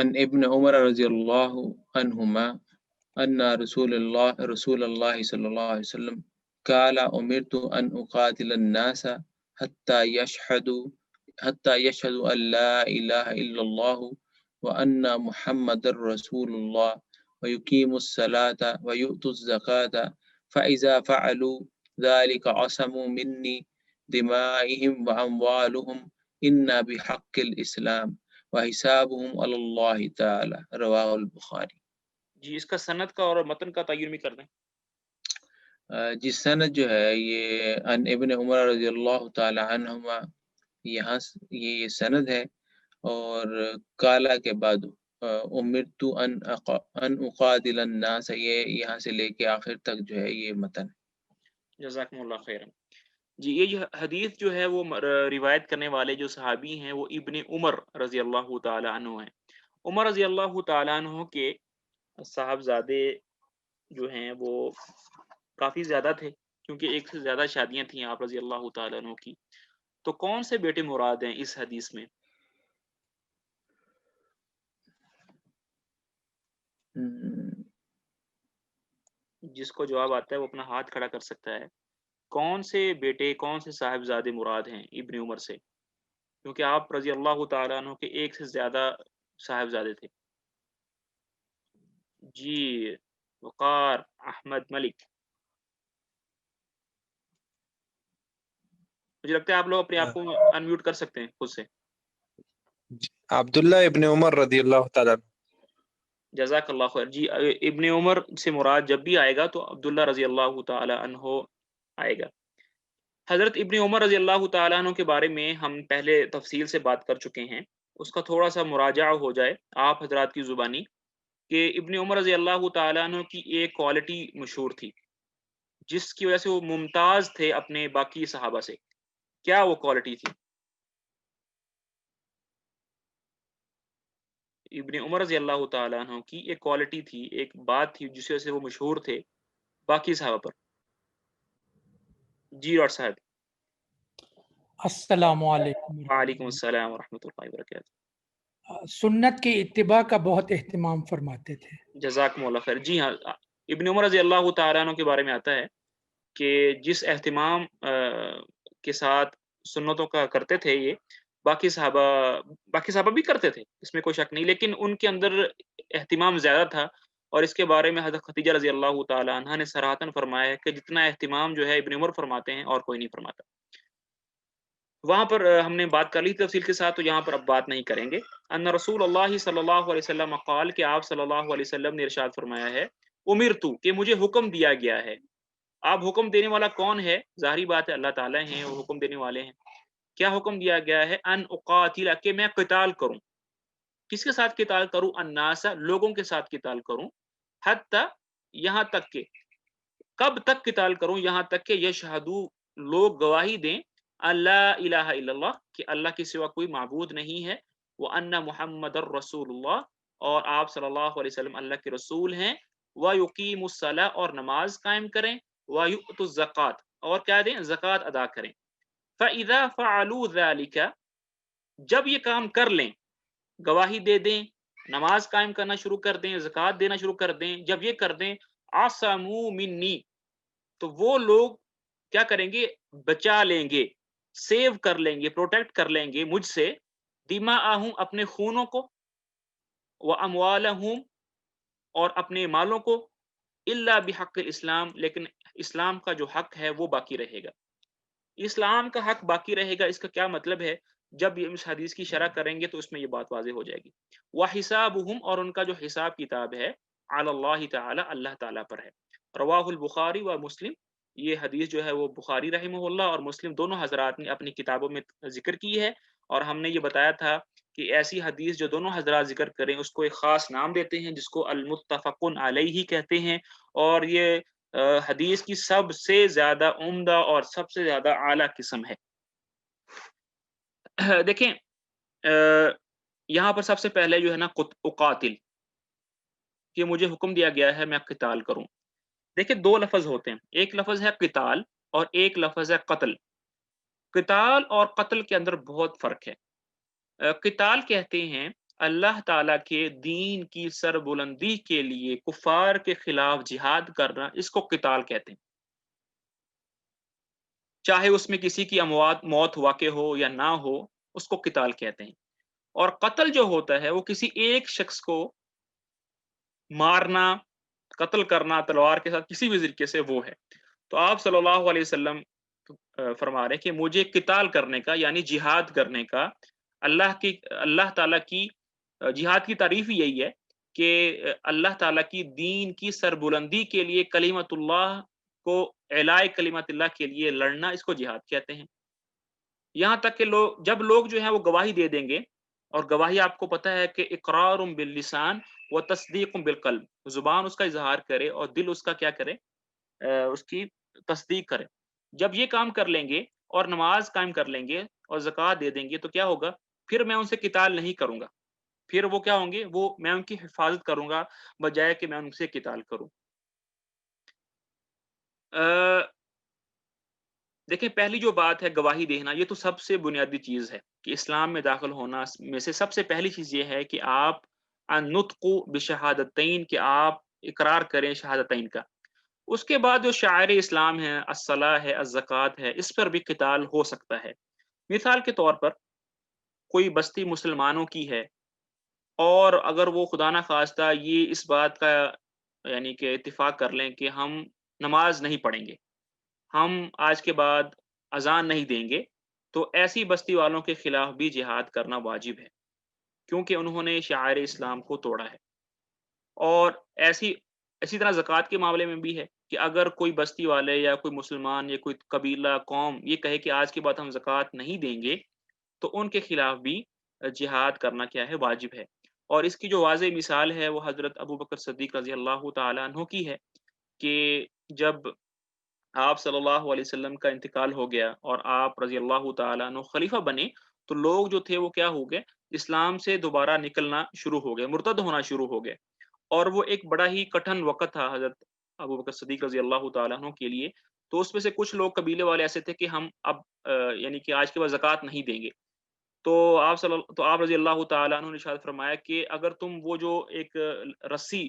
عن ابن عمر رضی اللہ عنہما ان رسول اللہ صلی اللہ علیہ وسلم قال امرت ان اقاتل الناس حتى يشهدوا ان لا اله الا الله وان محمد رسول الله ويقيموا الصلاة ويؤتوا الزكاة فإذا فعلوا ذلك عصموا مني دمائهم وأموالهم إنا بحق الإسلام وحسابهم على الله تعالى رواه البخاری۔ جی اس کا سند کا اور متن کا تعین بھی کر دیں۔ جی سند جو ہے یہ ان ابن عمر رضی اللہ تعالی عنہما، یہاں یہ سند ہے، اور کالا کے بعد امرت ان اقاتل الناس، یہ یہاں سے لے کے آخر تک جو ہے یہ متن ہے۔ جزاکم اللہ خیرا۔ جی یہ حدیث جو ہے وہ روایت کرنے والے جو صحابی ہیں وہ ابن عمر رضی اللہ تعالی عنہ ہیں۔ عمر رضی اللہ تعالی عنہ کے صاحبزادے جو ہیں وہ کافی زیادہ تھے، کیونکہ ایک سے زیادہ شادیاں تھیں آپ رضی اللہ تعالی عنہ کی۔ تو کون سے بیٹے مراد ہیں اس حدیث میں؟ جس کو جواب آتا ہے وہ اپنا ہاتھ کھڑا کر سکتا ہے۔ کون سے بیٹے، کون سے صاحبزادے مراد ہیں ابن عمر سے؟ کیونکہ آپ رضی اللہ تعالیٰ عنہ کے ایک سے زیادہ صاحبزادے تھے۔ جی وقار احمد ملک، مجھے لگتا ہے آپ لوگ اپنے آپ کو انمیوٹ کر سکتے ہیں خود سے۔ عبداللہ ابن عمر رضی اللہ تعالیٰ۔ جزاک اللہ خیر۔ جی ابن عمر سے مراد جب بھی آئے گا تو عبداللہ رضی اللہ تعالی عنہ آئے گا۔ حضرت ابن عمر رضی اللہ تعالیٰ عنہ کے بارے میں ہم پہلے تفصیل سے بات کر چکے ہیں، اس کا تھوڑا سا مراجعہ ہو جائے آپ حضرات کی زبانی، کہ ابن عمر رضی اللہ تعالیٰ عنہ کی ایک کوالٹی مشہور تھی جس کی وجہ سے وہ ممتاز تھے اپنے باقی صحابہ سے۔ کیا وہ کوالٹی تھی؟ ابن عمر رضی اللہ تعالیٰ عنہ کی ایک کوالٹی تھی، ایک بات تھی جس وجہ سے وہ مشہور تھے باقی صحابہ پر۔ جی ڈاکٹر صاحب۔ السلام علیکم۔ وعلیکم السلام ورحمۃ اللہ وبرکاتہ۔ سنت کی اتباع کا بہت اہتمام فرماتے تھے۔ جزاکم اللہ خیر۔ جی ہاں، ابن عمر رضی اللہ تعالیٰ عنہ کے بارے میں آتا ہے کہ جس اہتمام کے ساتھ سنتوں کا کرتے تھے یہ باقی صحابہ بھی کرتے تھے، اس میں کوئی شک نہیں، لیکن ان کے اندر اہتمام زیادہ تھا، اور اس کے بارے میں حضرت خدیجہ رضی اللہ تعالی عنہا نے صراحتاً فرمایا ہے کہ جتنا اہتمام جو ہے ابن عمر فرماتے ہیں اور کوئی نہیں فرماتا۔ وہاں پر ہم نے بات کر لی تفصیل کے ساتھ، تو یہاں پر اب بات نہیں کریں گے۔ ان رسول اللہ صلی اللہ علیہ وسلم قال، کہ آپ صلی اللہ علیہ وسلم نے ارشاد فرمایا ہے، امرتو، کہ مجھے حکم دیا گیا ہے۔ آپ حکم دینے والا کون ہے؟ ظاہری بات ہے اللہ تعالیٰ ہیں، وہ حکم دینے والے ہیں۔ کیا حکم دیا گیا ہے؟ ان اقاتل، کہ میں قتال کروں۔ کس کے ساتھ قتال کروں؟ الناس، لوگوں کے ساتھ قتال کروں، حتی، یہاں تک کہ، کب تک قتال کروں؟ یہاں تک کہ یشہدو، لوگ گواہی دیں، اللہ الہ الا اللہ، کہ اللہ کے سوا کوئی معبود نہیں ہے، وان محمد الرسول اللہ، اور آپ صلی اللہ علیہ وسلم اللہ کے رسول ہیں، ویقیموا الصلاۃ، اور نماز قائم کریں، ویؤتوا الزکوٰۃ، اور کیا دیں؟ زکوٰۃ ادا کریں۔ فَإِذَا فَعَلُوا ذَلِكَ، جب یہ کام کر لیں، گواہی دے دیں، نماز قائم کرنا شروع کر دیں، زکوٰۃ دینا شروع کر دیں، جب یہ کر دیں، عَصَمُوا مِنِّی، تو وہ لوگ کیا کریں گے؟ بچا لیں گے، سیو کر لیں گے، پروٹیکٹ کر لیں گے مجھ سے، دماءہم، اپنے خونوں کو، واموالہم، اور اپنے مالوں کو، الا بحق الاسلام، لیکن اسلام کا جو حق ہے وہ باقی رہے گا۔ اسلام کا حق باقی رہے گا، اس کا کیا مطلب ہے؟ جب یہ اس حدیث کی شرح کریں گے تو اس میں یہ بات واضح ہو جائے گی۔ وحسابہم، اور ان کا جو حساب کتاب ہے، علی اللہ تعالی، اللہ تعالیٰ پر ہے۔ رواہ البخاری و مسلم، یہ حدیث جو ہے وہ بخاری رحمہ اللہ اور مسلم دونوں حضرات نے اپنی کتابوں میں ذکر کی ہے، اور ہم نے یہ بتایا تھا کہ ایسی حدیث جو دونوں حضرات ذکر کریں اس کو ایک خاص نام دیتے ہیں جس کو المتفق علیہ کہتے ہیں، اور یہ حدیث کی سب سے زیادہ عمدہ اور سب سے زیادہ اعلیٰ قسم ہے۔ دیکھیں یہاں پر سب سے پہلے جو ہے نا اقاتل، کہ مجھے حکم دیا گیا ہے میں قتال کروں۔ دیکھیں دو لفظ ہوتے ہیں، ایک لفظ ہے قتال اور ایک لفظ ہے قتل۔ قتال اور قتل کے اندر بہت فرق ہے۔ قتال کہتے ہیں اللہ تعالیٰ کے دین کی سربلندی کے لیے کفار کے خلاف جہاد کرنا، اس کو قتال کہتے ہیں، چاہے اس میں کسی کی موت واقع ہو یا نہ ہو، اس کو قتال کہتے ہیں۔ اور قتل جو ہوتا ہے وہ کسی ایک شخص کو مارنا، قتل کرنا تلوار کے ساتھ کسی بھی طریقے سے، وہ ہے۔ تو آپ صلی اللہ علیہ وسلم فرما رہے ہیں کہ مجھے قتال کرنے کا یعنی جہاد کرنے کا، اللہ تعالیٰ کی جہاد کی تعریف ہی یہی ہے کہ اللہ تعالیٰ کی دین کی سربلندی کے لیے کلمت اللہ کو، اعلاء کلمت اللہ کے لیے لڑنا، اس کو جہاد کہتے ہیں۔ یہاں تک کہ جب لوگ جو ہیں وہ گواہی دے دیں گے، اور گواہی آپ کو پتہ ہے کہ اقرار باللسان و تصدیق بالقلب، زبان اس کا اظہار کرے اور دل اس کا کیا کرے، اس کی تصدیق کرے۔ جب یہ کام کر لیں گے اور نماز قائم کر لیں گے اور زکوٰۃ دے دیں گے تو کیا ہوگا؟ پھر میں ان سے قتال نہیں کروں گا، پھر وہ کیا ہوں گے؟ میں ان کی حفاظت کروں گا بجائے کہ میں ان سے قتال کروں۔ دیکھیں، پہلی جو بات ہے گواہی دینا، یہ تو سب سے بنیادی چیز ہے کہ اسلام میں داخل ہونا میں سے سب سے پہلی چیز یہ ہے کہ آپ النطق بشہادتین، کہ آپ اقرار کریں شہادتین کا۔ اس کے بعد جو شعائر اسلام ہے، الصلاۃ ہے، الزکوٰۃ ہے، اس پر بھی قتال ہو سکتا ہے۔ مثال کے طور پر کوئی بستی مسلمانوں کی ہے، اور اگر وہ خدا نہ خواستہ یہ اس بات کا یعنی کہ اتفاق کر لیں کہ ہم نماز نہیں پڑھیں گے، ہم آج کے بعد اذان نہیں دیں گے، تو ایسی بستی والوں کے خلاف بھی جہاد کرنا واجب ہے، کیونکہ انہوں نے شعائر اسلام کو توڑا ہے۔ اور اسی طرح زکوٰۃ کے معاملے میں بھی ہے کہ اگر کوئی بستی والے یا کوئی مسلمان یا کوئی قبیلہ، قوم یہ کہے کہ آج کے بعد ہم زکوٰۃ نہیں دیں گے، تو ان کے خلاف بھی جہاد کرنا کیا ہے؟ واجب ہے۔ اور اس کی جو واضح مثال ہے وہ حضرت ابوبکر صدیق رضی اللہ تعالیٰ عنہ کی ہے کہ جب آپ صلی اللہ علیہ وسلم کا انتقال ہو گیا اور آپ رضی اللہ تعالیٰ عنہ خلیفہ بنے، تو لوگ جو تھے وہ کیا ہو گئے؟ اسلام سے دوبارہ نکلنا شروع ہو گئے، مرتد ہونا شروع ہو گئے۔ اور وہ ایک بڑا ہی کٹھن وقت تھا حضرت ابوبکر صدیق رضی اللہ تعالیٰ عنہ کے لیے۔ تو اس میں سے کچھ لوگ، قبیلے والے ایسے تھے کہ ہم اب یعنی کہ آج کے بعد زکوٰۃ نہیں دیں گے۔ تو آپ رضی اللہ تعالیٰ عنہ نے ارشاد فرمایا کہ اگر تم وہ جو ایک رسی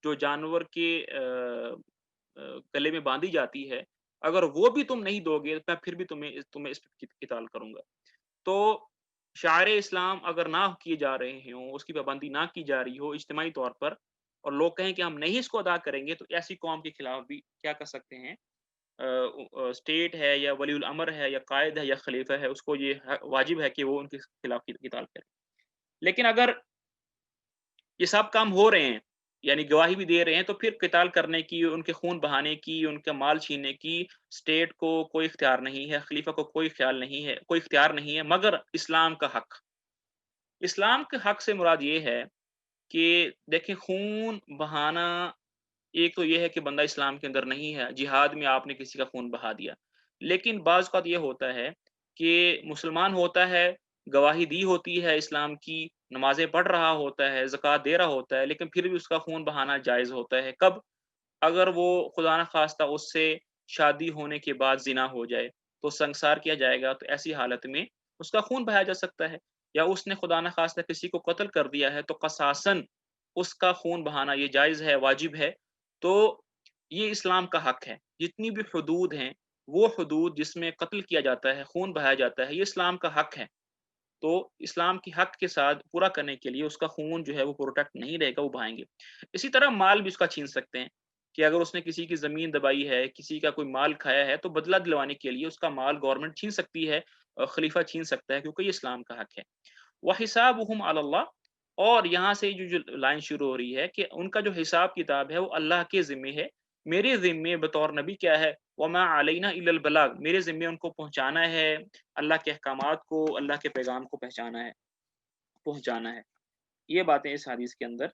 جو جانور کے گلے میں باندھی جاتی ہے، اگر وہ بھی تم نہیں دو گے، میں پھر بھی تمہیں اس پہ قتال کروں گا۔ تو شعائر اسلام اگر نہ کیے جا رہے ہوں، اس کی پابندی نہ کی جا رہی ہو اجتماعی طور پر، اور لوگ کہیں کہ ہم نہیں اس کو ادا کریں گے، تو ایسی قوم کے خلاف بھی کیا کر سکتے ہیں؟ اسٹیٹ ہے یا ولی الامر ہے یا قائد ہے یا خلیفہ ہے، اس کو یہ واجب ہے کہ وہ ان کے خلاف قتال کرے۔ لیکن اگر یہ سب کام ہو رہے ہیں، یعنی گواہی بھی دے رہے ہیں، تو پھر قتال کرنے کی، ان کے خون بہانے کی، ان کا مال چھیننے کی اسٹیٹ کو کوئی اختیار نہیں ہے، خلیفہ کو کوئی اختیار نہیں ہے، مگر اسلام کا حق۔ اسلام کے حق سے مراد یہ ہے کہ دیکھیں، خون بہانا ایک تو یہ ہے کہ بندہ اسلام کے اندر نہیں ہے، جہاد میں آپ نے کسی کا خون بہا دیا۔ لیکن بعض اوقات یہ ہوتا ہے کہ مسلمان ہوتا ہے، گواہی دی ہوتی ہے اسلام کی، نمازیں پڑھ رہا ہوتا ہے، زکوٰۃ دے رہا ہوتا ہے، لیکن پھر بھی اس کا خون بہانا جائز ہوتا ہے۔ کب؟ اگر وہ خدا نہ خواستہ اس سے شادی ہونے کے بعد زنا ہو جائے تو سنسار کیا جائے گا، تو ایسی حالت میں اس کا خون بہایا جا سکتا ہے۔ یا اس نے خدا نہ خواستہ کسی کو قتل کر دیا ہے تو قصاصاً اس کا خون بہانا یہ جائز ہے، واجب ہے۔ تو یہ اسلام کا حق ہے۔ جتنی بھی حدود ہیں، وہ حدود جس میں قتل کیا جاتا ہے، خون بہایا جاتا ہے، یہ اسلام کا حق ہے۔ تو اسلام کی حق کے ساتھ پورا کرنے کے لیے اس کا خون جو ہے وہ پروٹیکٹ نہیں رہے گا، وہ بہائیں گے۔ اسی طرح مال بھی اس کا چھین سکتے ہیں کہ اگر اس نے کسی کی زمین دبائی ہے، کسی کا کوئی مال کھایا ہے، تو بدلہ دلوانے کے لیے اس کا مال گورنمنٹ چھین سکتی ہے، خلیفہ چھین سکتا ہے، کیونکہ یہ اسلام کا حق ہے۔ وَحِسَابُهُمْ عَلَى اللَّهِ، اور یہاں سے جو لائن شروع ہو رہی ہے کہ ان کا جو حساب کتاب ہے وہ اللہ کے ذمے ہے، میرے ذمے بطور نبی کیا ہے؟ وَمَا عَلَيْنَا إِلَّا الْبَلَاغُ، میرے ذمے ان کو پہنچانا ہے، اللہ کے احکامات کو، اللہ کے پیغام کو پہنچانا ہے۔ یہ باتیں اس حدیث کے اندر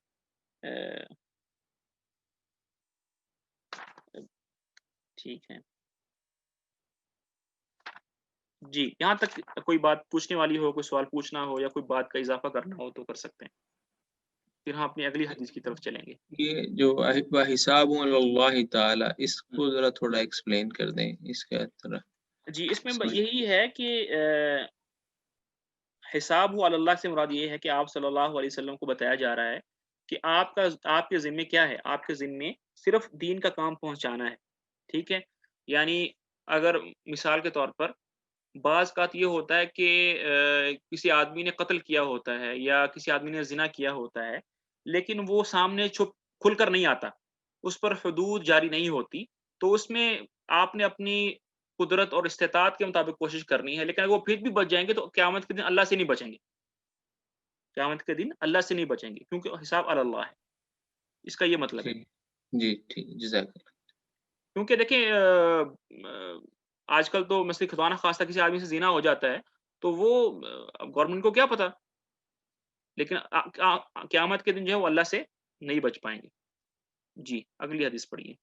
ٹھیک ہے جی۔ یہاں تک کوئی بات پوچھنے والی ہو، کوئی سوال پوچھنا ہو یا کوئی بات کا اضافہ کرنا ہو تو کر سکتے ہیں، پھر ہم اپنی اگلی حدیث کی طرف چلیں گے۔ یہ جو حساب اللہ تعالی، اس کو ذرا تھوڑا ایکسپلین کر دیں، اس کا طرح جی، اس میں سمجھ۔ یہی ہے کہ حساب ہو اللہ سے مراد یہ ہے کہ آپ صلی اللہ علیہ وسلم کو بتایا جا رہا ہے کہ آپ کے ذمے کیا ہے، آپ کے ذمے صرف دین کا کام پہنچانا ہے، ٹھیک ہے؟ یعنی اگر مثال کے طور پر بعض اوقات یہ ہوتا ہے کہ کسی آدمی نے قتل کیا ہوتا ہے یا کسی آدمی نے زنا کیا ہوتا ہے، لیکن وہ سامنے کھل کر نہیں آتا، اس پر حدود جاری نہیں ہوتی، تو اس میں آپ نے اپنی قدرت اور استطاعت کے مطابق کوشش کرنی ہے، لیکن اگر وہ پھر بھی بچ جائیں گے تو قیامت کے دن اللہ سے نہیں بچیں گے، قیامت کے دن اللہ سے نہیں بچیں گے کیونکہ حساب اللہ ہے، اس کا یہ مطلب ہے۔ ٹھیک جی ٹھیک جزاک اللہ کیونکہ دیکھیں آج کل تو مثل خدا نخواستہ کسی آدمی سے زنا ہو جاتا ہے تو وہ گورنمنٹ کو کیا پتا، لیکن قیامت کے دن جو ہے وہ اللہ سے نہیں بچ پائیں گے۔ جی اگلی حدیث پڑھیے۔